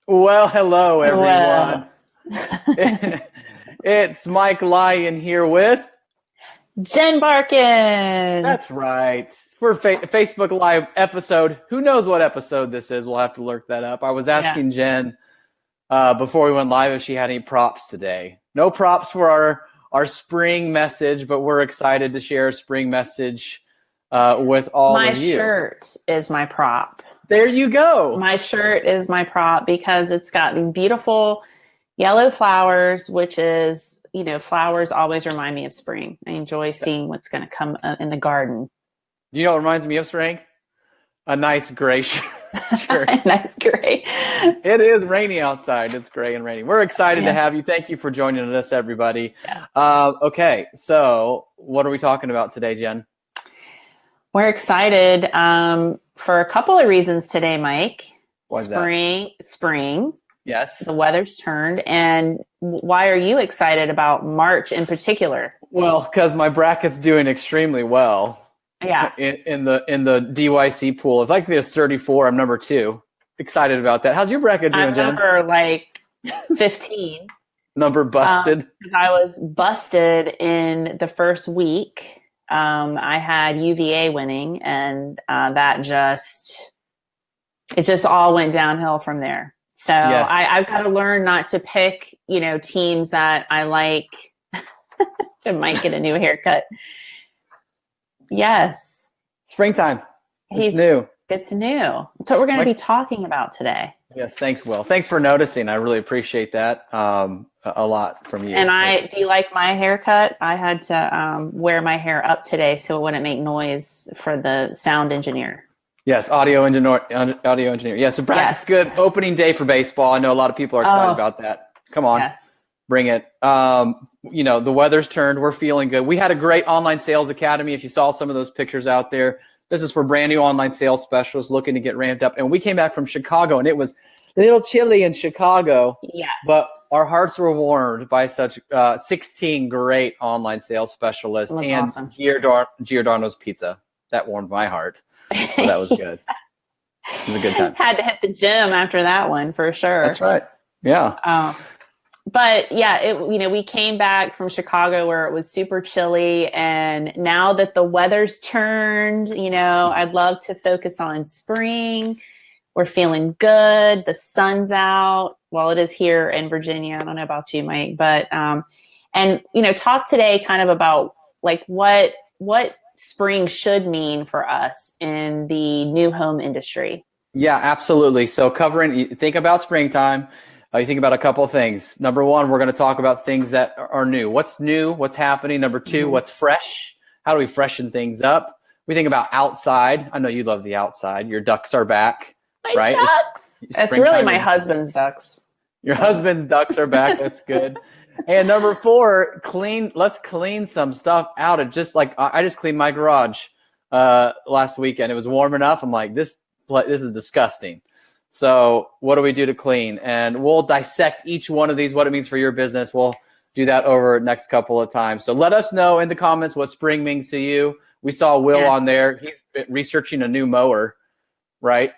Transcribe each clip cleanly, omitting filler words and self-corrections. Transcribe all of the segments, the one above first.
Well, hello Well, everyone. It's Mike Lyon here with. Jen Barkin. That's right. We're Facebook Live episode. Who knows what episode this is? We'll have to look that up. I was Yeah. asking Jen before we went live if she had any props today. No props for our spring message, but we're excited to share a spring message with all My of you. shirt is my prop. There you go. My shirt is my prop because it's got these beautiful yellow flowers, which is, flowers always remind me of spring. I enjoy seeing what's going to come in the garden. You know what reminds me of spring? A nice gray shirt. Nice, great. It is rainy outside. It's gray and rainy. We're excited to Yeah. have you. Thank you for joining us, everybody. Yeah. Okay, so what are we talking about today, Jen? We're excited for a couple of reasons today, Mike. Why is that? Spring. Yes. The weather's turned. And why are you excited about March in particular? Well, because my bracket's doing extremely well. Yeah. In the DYC pool. If I can get a 34, I'm number 2. Excited about that. How's your bracket doing, I'm Jen? number like 15. Number busted. I was busted in the first week. I had UVA winning, and it just all went downhill from there. So Yes. I've got to learn not to pick, teams that I like. I might get a new haircut. Yes. Springtime. It's new. It's new. That's what we're going to be talking about today. Yes, thanks, Will. Thanks for noticing. I really appreciate that a lot from you. And do you like my haircut? I had to wear my hair up today so it wouldn't make noise for the sound engineer. Yes, audio engineer. Yeah, so bracket's good. Opening day for baseball. I know a lot of people are excited about that. Come on, bring it. The weather's turned. We're feeling good. We had a great online sales academy. If you saw some of those pictures out there, this is for brand new online sales specialists looking to get ramped up. And we came back from Chicago, and it was a little chilly in Chicago. Yeah. But our hearts were warmed by such 16 great online sales specialists and awesome. Giordano's Pizza. That warmed my heart. So that was good. It was a good time. Had to hit the gym after that one for sure. That's right. Yeah. But yeah, we came back from Chicago where it was super chilly, and now that the weather's turned, I'd love to focus on spring. We're feeling good. The sun's out. Well, it is here in Virginia. I don't know about you, Mike, but talk today kind of about like what spring should mean for us in the new home industry. Yeah, absolutely. So think about springtime. You think about a couple of things. Number one, we're going to talk about things that are new. What's new? What's happening? Number two, what's fresh? How do we freshen things up? We think about outside. I know you love the outside. Your ducks are back, right? Ducks. That's really my husband's ducks. Your husband's ducks are back. That's good. And number 4, let's clean some stuff out. I just cleaned my garage last weekend. It was warm enough. I'm like, this is disgusting. So what do we do to clean? And we'll dissect each one of these, what it means for your business. We'll do that over the next couple of times. So let us know in the comments what spring means to you. We saw Will on there. He's been researching a new mower, right?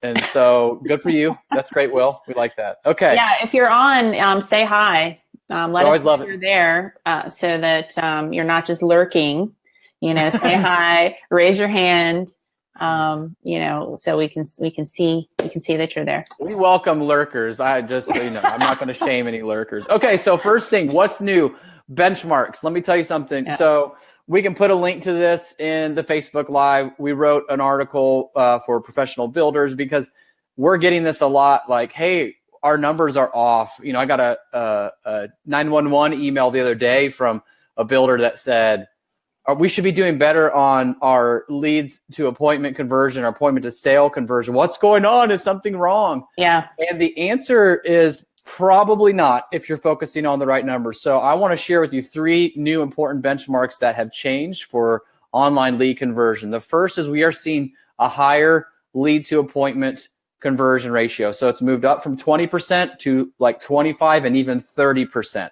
And so good for you. That's great, Will. We like that. Okay. Yeah, if you're on, say hi. Let us know you're there so that you're not just lurking. Say hi, raise your hand. So we can see that you're there. We welcome lurkers. I'm not going to shame any lurkers. Okay, so first thing, what's new? Benchmarks. Let me tell you something. Yes. So we can put a link to this in the Facebook Live. We wrote an article for professional builders because we're getting this a lot. Like, hey, our numbers are off. I got a 911 email the other day from a builder that said, we should be doing better on our leads to appointment conversion, our appointment to sale conversion. What's going on? Is something wrong? Yeah. And the answer is probably not if you're focusing on the right numbers. So I want to share with you 3 new important benchmarks that have changed for online lead conversion. The first is we are seeing a higher lead to appointment conversion ratio. So it's moved up from 20% to like 25 and even 30%.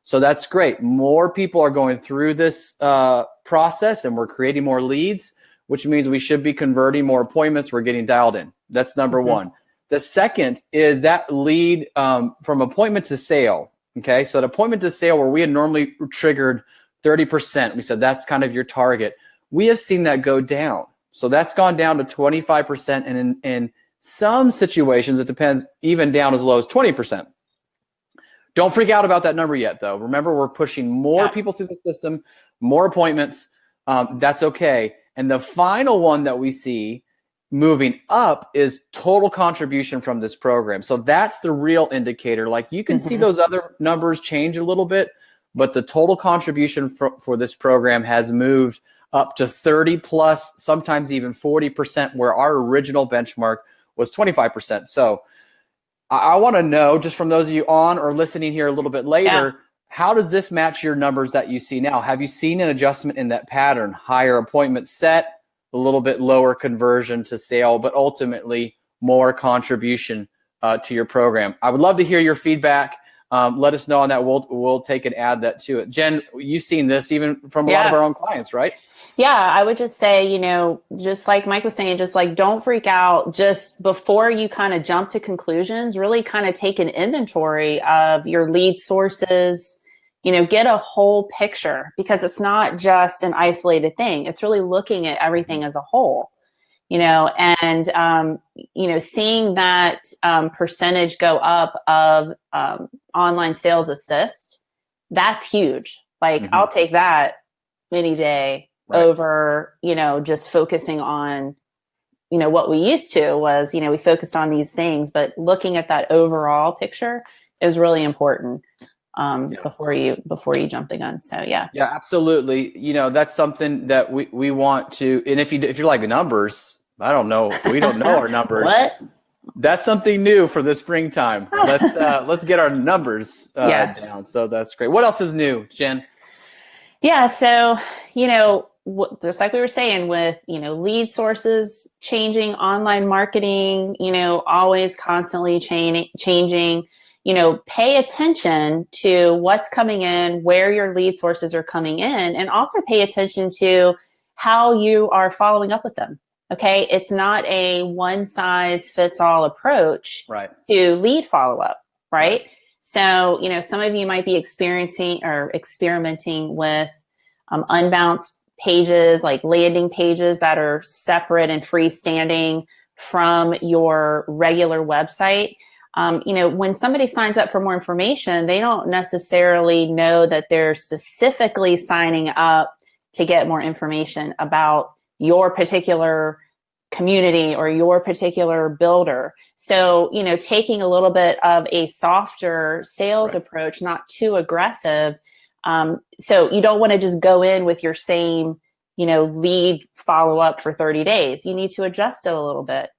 So that's great. More people are going through this process and we're creating more leads, which means we should be converting more appointments. We're getting dialed in. That's number one. The second is that lead from appointment to sale. Okay, so at appointment to sale, where we had normally triggered 30%, we said that's kind of your target. We have seen that go down. So that's gone down to 25%, and in some situations, it depends, even down as low as 20%. Don't freak out about that number yet, though. Remember, we're pushing more people through the system, more appointments. That's okay. And the final one that we see moving up is total contribution from this program. So that's the real indicator. Like, you can see those other numbers change a little bit, but the total contribution for this program has moved up to 30 plus, sometimes even 40%, where our original benchmark was 25%. So I want to know, just from those of you on or listening here a little bit later, how does this match your numbers that you see now? Have you seen an adjustment in that pattern? Higher appointment set, a little bit lower conversion to sale, but ultimately more contribution to your program. I would love to hear your feedback. Let us know on that. We'll take and add that to it. Jen, you've seen this even from a lot of our own clients, right? Yeah, I would just say, just like Mike was saying, just like, don't freak out. Just before you kind of jump to conclusions, really kind of take an inventory of your lead sources, get a whole picture, because it's not just an isolated thing. It's really looking at everything as a whole, and seeing that percentage go up of online sales assist, that's huge. Like, I'll take that any day over, just focusing on, what we used to was, we focused on these things, but looking at that overall picture is really important before you jump the gun. So yeah, absolutely. That's something that we want to. And if you're like numbers, I don't know, we don't know our numbers. What? That's something new for the springtime. Let's get our numbers down. So that's great. What else is new, Jen? Yeah. So, just like we were saying with, lead sources changing, online marketing, always constantly changing, pay attention to what's coming in, where your lead sources are coming in, and also pay attention to how you are following up with them. Okay. It's not a one size fits all approach to lead follow-up. Right. So, some of you might be experiencing or experimenting with unbounced pages, like landing pages that are separate and freestanding from your regular website. When somebody signs up for more information, they don't necessarily know that they're specifically signing up to get more information about your particular community or your particular builder. So, taking a little bit of a softer sales approach, not too aggressive. So you don't want to just go in with your same, lead follow up for 30 days. You need to adjust it a little bit.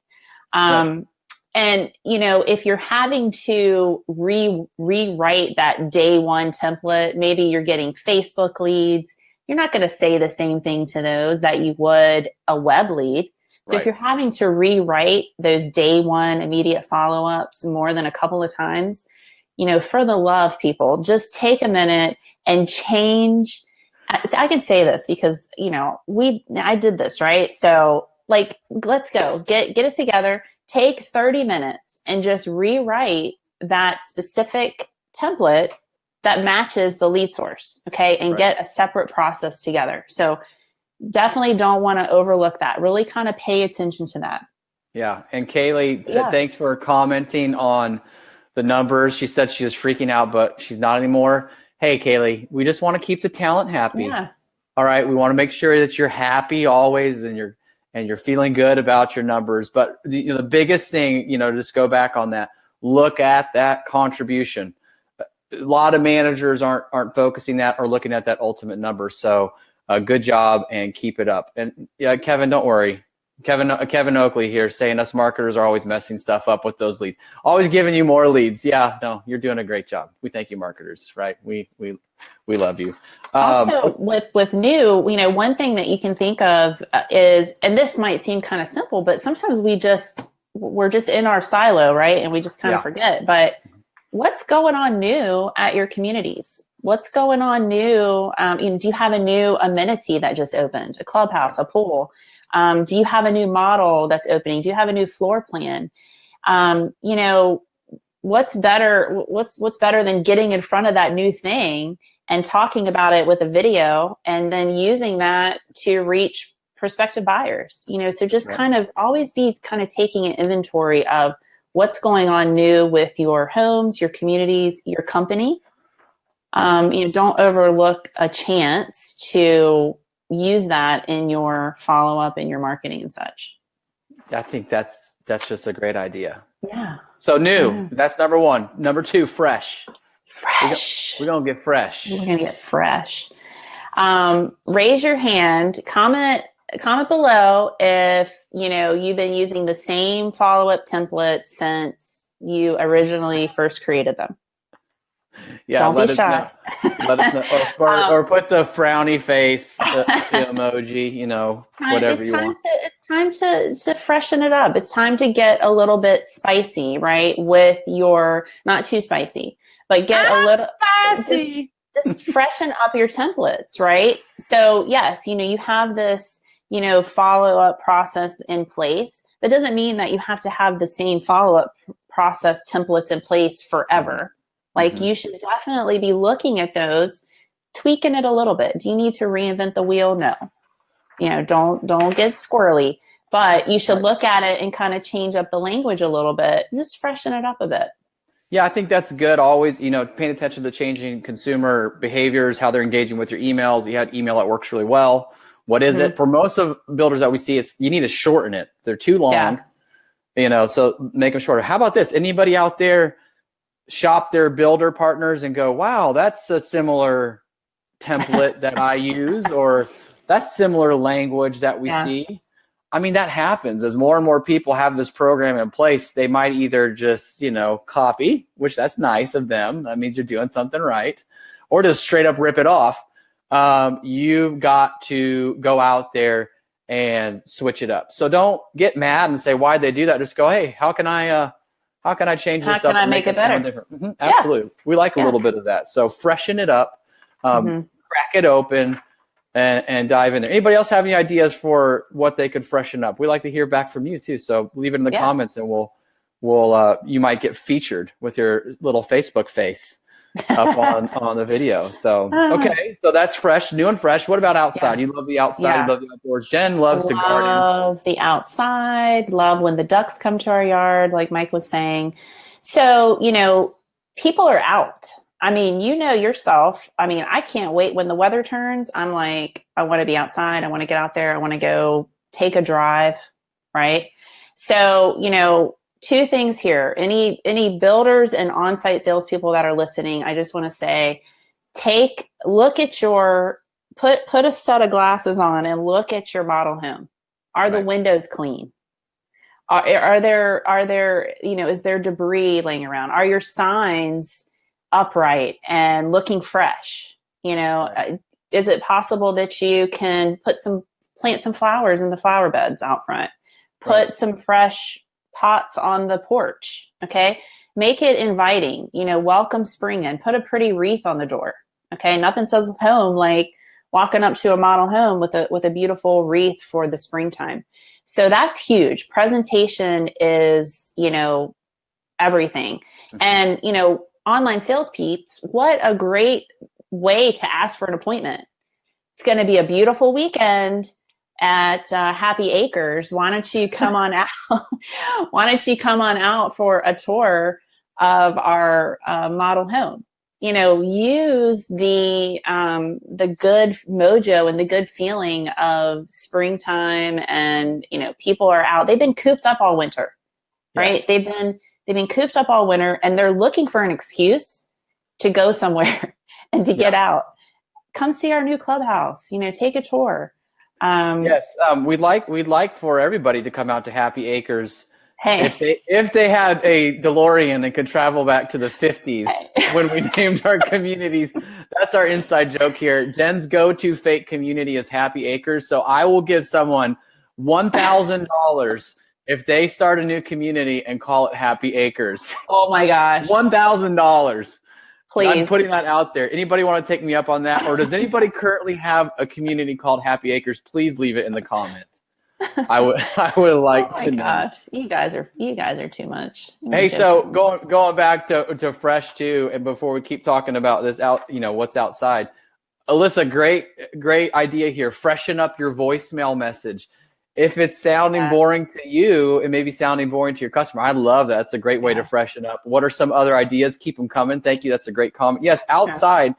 And, if you're having to rewrite that day one template, maybe you're getting Facebook leads, you're not going to say the same thing to those that you would a web lead. So if you're having to rewrite those day one immediate follow-ups more than a couple of times, for the love, people, just take a minute and change. So I can say this because, I did this, right? So like, let's go get it together, take 30 minutes and just rewrite that specific template that matches the lead source. Okay. And get a separate process together. So definitely don't want to overlook that. Really kind of pay attention to that. Yeah. And Kaylee, thanks for commenting on the numbers. She said she was freaking out, but she's not anymore. Hey, Kaylee, we just want to keep the talent happy. Yeah. All right. We want to make sure that you're happy always and you're feeling good about your numbers. But the biggest thing, just go back on that. Look at that contribution. A lot of managers aren't focusing that or looking at that ultimate number. So good job and keep it up. And yeah, Kevin, don't worry. Kevin Oakley here saying us marketers are always messing stuff up with those leads. Always giving you more leads. Yeah, no, you're doing a great job. We thank you, marketers, right? We love you. Also, with new, one thing that you can think of is, and this might seem kind of simple, but sometimes we're just in our silo, right? And we just kind of forget. But what's going on new at your communities? What's going on new? Do you have a new amenity that just opened? A clubhouse, a pool? Do you have a new model that's opening? Do you have a new floor plan? You know, what's better than getting in front of that new thing and talking about it with a video and then using that to reach prospective buyers, you know? So just kind of always be kind of taking an inventory of what's going on new with your homes, your communities, your company. You know, don't overlook a chance to use that in your follow-up and your marketing and such. I think that's just a great idea. Yeah. So new, that's number one. Number two, fresh. We're going to get fresh. We're going to get fresh. Raise your hand, comment below if, you know, you've been using the same follow-up template since you originally first created them. Yeah, don't be shy. Let us know. Or put the frowny face the emoji, you know, whatever you want. It's time to freshen it up. It's time to get a little bit spicy, right? With your, not too spicy, but get a little spicy. Just freshen up your templates, right? So yes, you know, you have this, you know, follow-up process in place. That doesn't mean that you have to have the same follow-up process templates in place forever. Like you should definitely be looking at those, tweaking it a little bit. Do you need to reinvent the wheel? No. You know, don't get squirrely, but you should look at it and kind of change up the language a little bit, just freshen it up a bit. Yeah, I think that's good. Always, you know, paying attention to changing consumer behaviors, how they're engaging with your emails. You had email that works really well. What is it? For most of builders that we see, it's you need to shorten it. They're too long, you know, so make them shorter. How about this? Anybody out there shop their builder partners and go, wow, that's a similar template that I use, or that's similar language that we see. I mean, that happens as more and more people have this program in place. They might either just, you know, copy, which that's nice of them. That means you're doing something right, or just straight up rip it off. You've got to go out there and switch it up. So don't get mad and say, why'd they do that? Just go, hey, how can I change this up? How can I make it better? Different? Absolutely. We like a little bit of that. So freshen it up, crack it open, and dive in there. Anybody else have any ideas for what they could freshen up? We like to hear back from you too. So leave it in the comments, and we'll you might get featured with your little Facebook face up on the video. So okay, so that's fresh, new and fresh. What about outside? You love the outside, you love the outdoors. Jen loves to garden. Love the outside, love when the ducks come to our yard, like Mike was saying. So, you know, people are out. I mean, you know yourself. I mean, I can't wait when the weather turns. I'm like, I want to be outside. I want to get out there. I want to go take a drive, right? So, you know, two things here. Any builders and on-site salespeople that are listening, I just want to say, look at your, put a set of glasses on and look at your model home. Are the windows clean? Are there, you know, is there debris laying around? Are your signs upright and looking fresh? You know, is it possible that you can plant some flowers in the flower beds out front? Put some fresh pots on the porch. Okay. Make it inviting, you know, welcome spring in, put a pretty wreath on the door. Okay. Nothing says home like walking up to a model home with a beautiful wreath for the springtime. So that's huge. Presentation is, you know, everything. And, you know, online sales peeps, what a great way to ask for an appointment. It's going to be a beautiful weekend at Happy Acres. Why don't you come on out? Why don't you come on out for a tour of our model home? You know, use the good mojo and the good feeling of springtime, and you know, people are out. They've been cooped up all winter, right? They've been cooped up all winter, and they're looking for an excuse to go somewhere and to get out. Come see our new clubhouse. You know, take a tour. We'd like for everybody to come out to Happy Acres. Hey, if they had a DeLorean and could travel back to the 50s when we named our communities, that's our inside joke here. Jen's go-to fake community is Happy Acres, so I will give someone $1,000 if they start a new community and call it Happy Acres. Oh my gosh, $1,000. Please. I'm putting that out there. Anybody want to take me up on that? Or does anybody currently have a community called Happy Acres? Please leave it in the comments. I would like Oh my to know. gosh, you guys are too much. Hey, so going back to fresh too, and before we keep talking about this out, what's outside, Alyssa, great idea here. Freshen up your voicemail message. If it's sounding boring to you, it may be sounding boring to your customer. I love that. That's a great way to freshen up. What are some other ideas? Keep them coming. Thank you. That's a great comment. Yes, outside,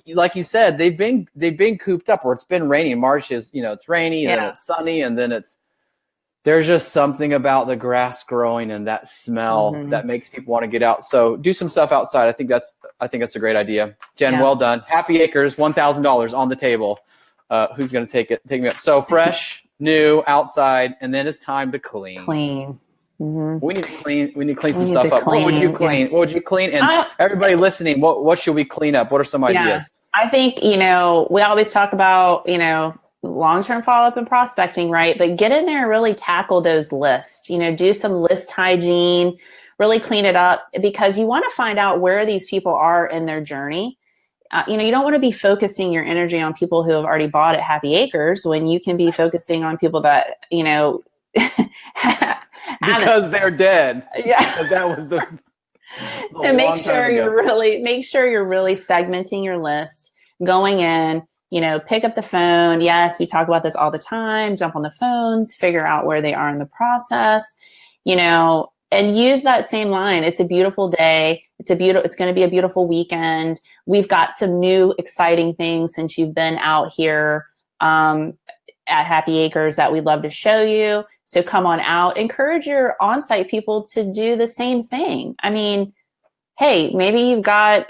like you said, they've been cooped up, or it's been raining. March is, it's rainy, and then it's sunny, and then there's just something about the grass growing and that smell that makes people want to get out. So do some stuff outside. I think that's a great idea. Jen, well done. Happy Acres, $1,000 on the table. Who's going to take me up? So fresh, new, outside, and then it's time to clean. We need to clean some stuff up. What would you clean? What would you clean? And everybody listening, what should we clean up? What are some ideas? I think, we always talk about, long-term follow-up and prospecting, right? But get in there and really tackle those lists, do some list hygiene, really clean it up, because you want to find out where these people are in their journey. You don't want to be focusing your energy on people who have already bought at Happy Acres when you can be focusing on people that, because they're dead. Yeah. That was so make sure you're really segmenting your list, going in, pick up the phone. Yes, we talk about this all the time. Jump on the phones, figure out where they are in the process, and use that same line. It's a beautiful day. It's going to be a beautiful weekend. We've got some new exciting things since you've been out here at Happy Acres that we'd love to show you. So come on out. Encourage your on-site people to do the same thing. I mean, hey, maybe you've got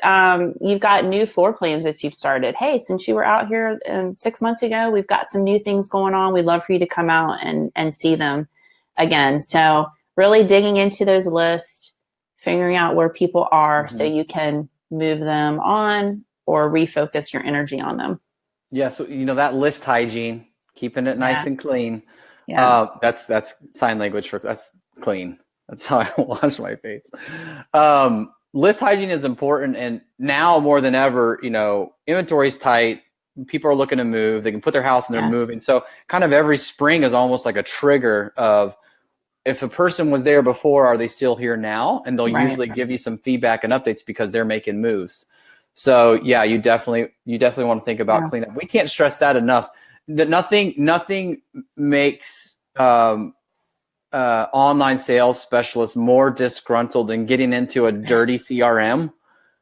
new floor plans that you've started. Hey, since you were out here 6 months ago, we've got some new things going on. We'd love for you to come out and see them again. So really digging into those lists, figuring out where people are so you can move them on or refocus your energy on them. Yeah, so that list hygiene, keeping it nice and clean. Yeah. That's sign language for that's clean. That's how I wash my face. List hygiene is important, and now more than ever, inventory is tight. People are looking to move. They can put their house and they're moving. So kind of every spring is almost like a trigger of, if a person was there before, are they still here now? And they'll usually give you some feedback and updates because they're making moves. So yeah, you definitely want to think about cleanup. We can't stress that enough. That nothing makes online sales specialists more disgruntled than getting into a dirty CRM.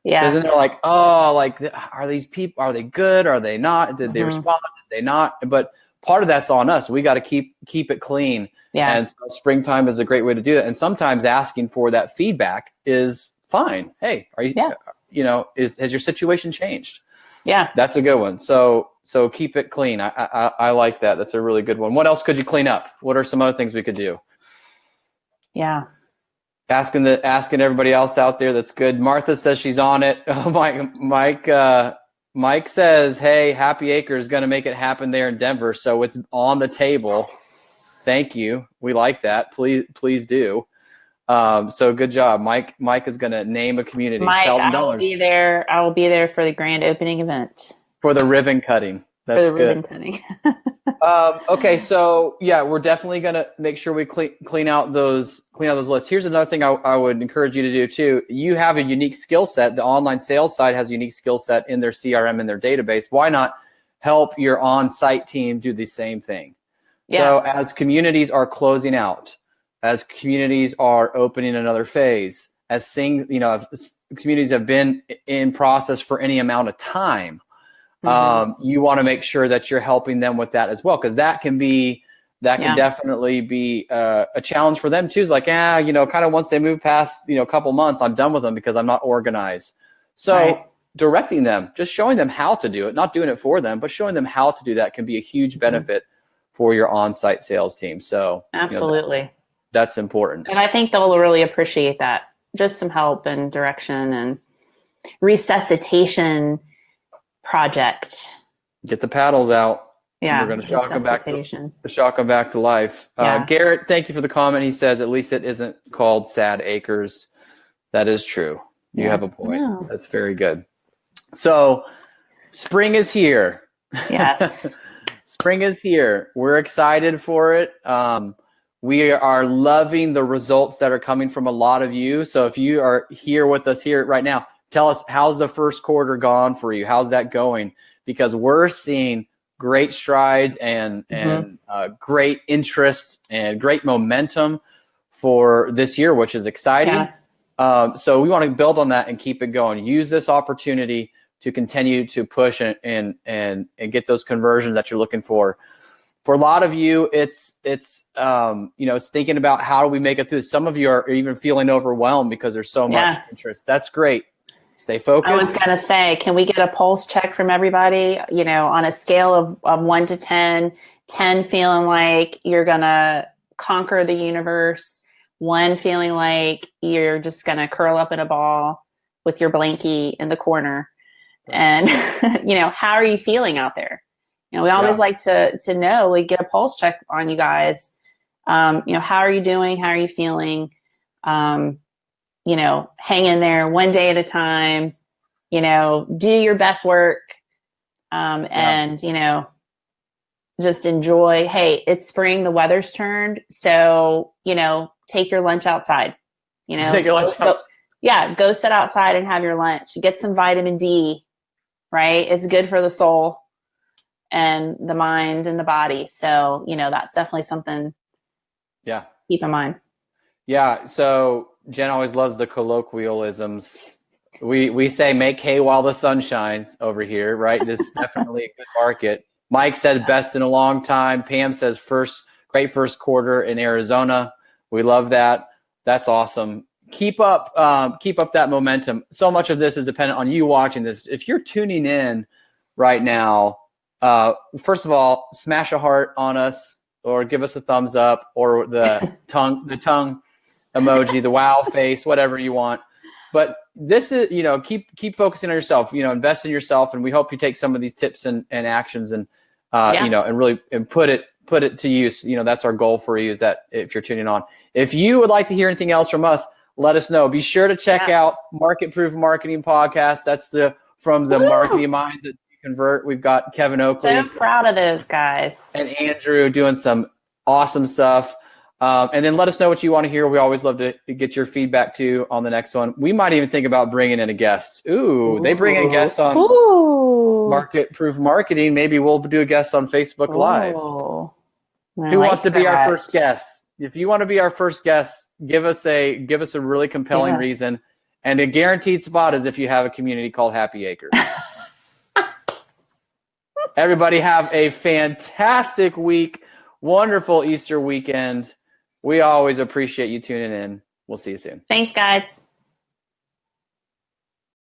Yeah. Because then they're like, are these people, are they good? Are they not? Did they respond? Did they not? But part of that's on us. We got to keep it clean. Yeah. And so springtime is a great way to do it. And sometimes asking for that feedback is fine. Hey, are you, has your situation changed? Yeah. That's a good one. So keep it clean. I like that. That's a really good one. What else could you clean up? What are some other things we could do? Yeah. Asking everybody else out there. That's good. Martha says she's on it. Oh, Mike says, hey, Happy Acres is going to make it happen there in Denver. So it's on the table. Thank you. We like that. Please do. So good job. Mike is going to name a community. Mike, I will be there. I will be there for the grand opening event. For the ribbon cutting. That's good. Ribbon cutting. Okay, so yeah, we're definitely gonna make sure we clean out those lists. Here's another thing I would encourage you to do too. You have a unique skill set. The online sales side has a unique skill set in their CRM and their database. Why not help your on-site team do the same thing? Yes. So as communities are closing out, as communities are opening another phase, as things, if communities have been in process for any amount of time, you want to make sure that you're helping them with that as well, because that can definitely be a challenge for them too. It's like, kind of once they move past, a couple months, I'm done with them because I'm not organized. So directing them, just showing them how to do it, not doing it for them, but showing them how to do that can be a huge benefit for your on-site sales team. So absolutely, that's important. And I think they'll really appreciate that. Just some help and direction and resuscitation project. Get the paddles out. Yeah, we're going to shock them back to life. Garrett, thank you for the comment. He says, at least it isn't called Sad Acres. That is true. You have a point. No. That's very good. So spring is here. Yes. spring is here. We're excited for it. We are loving the results that are coming from a lot of you. So if you are here with us here right now, tell us, how's the first quarter gone for you? How's that going? Because we're seeing great strides and great interest and great momentum for this year, which is exciting. Yeah. So we want to build on that and keep it going. Use this opportunity to continue to push and get those conversions that you're looking for. For a lot of you, it's thinking about how do we make it through. Some of you are even feeling overwhelmed because there's so much interest. That's great. Stay focused. I was going to say, can we get a pulse check from everybody? On a scale of 1 to 10, 10 feeling like you're going to conquer the universe, 1 feeling like you're just going to curl up in a ball with your blankie in the corner. Right. And, how are you feeling out there? We always like to know, like, get a pulse check on you guys. How are you doing? How are you feeling? Hang in there one day at a time, do your best work. And, just enjoy. Hey, it's spring, the weather's turned. So, take your lunch outside, take your lunch out. Go sit outside and have your lunch, get some vitamin D, right? It's good for the soul and the mind and the body. So, that's definitely something. Yeah. Keep in mind. Yeah. So Jen always loves the colloquialisms. We say make hay while the sun shines over here, right? This is definitely a good market. Mike said best in a long time. Pam says great first quarter in Arizona. We love that. That's awesome. Keep up that momentum. So much of this is dependent on you watching this. If you're tuning in right now, first of all, smash a heart on us or give us a thumbs up or the tongue emoji, the wow face, whatever you want. But this is, keep focusing on yourself, invest in yourself. And we hope you take some of these tips and actions and, and really put it to use. That's our goal for you, is that if you're tuning on. If you would like to hear anything else from us, let us know. Be sure to check out Market Proof Marketing Podcast. That's from the marketing mind that you convert. We've got Kevin Oakley. So proud of those guys. And Andrew doing some awesome stuff. And then let us know what you want to hear. We always love to get your feedback too on the next one. We might even think about bringing in a guest. Ooh. They bring in guests on Market Proof Marketing. Maybe we'll do a guest on Facebook Live. Who wants to be our first guest? If you want to be our first guest, give us a really compelling reason. And a guaranteed spot is if you have a community called Happy Acres. Everybody have a fantastic week. Wonderful Easter weekend. We always appreciate you tuning in. We'll see you soon. Thanks, guys.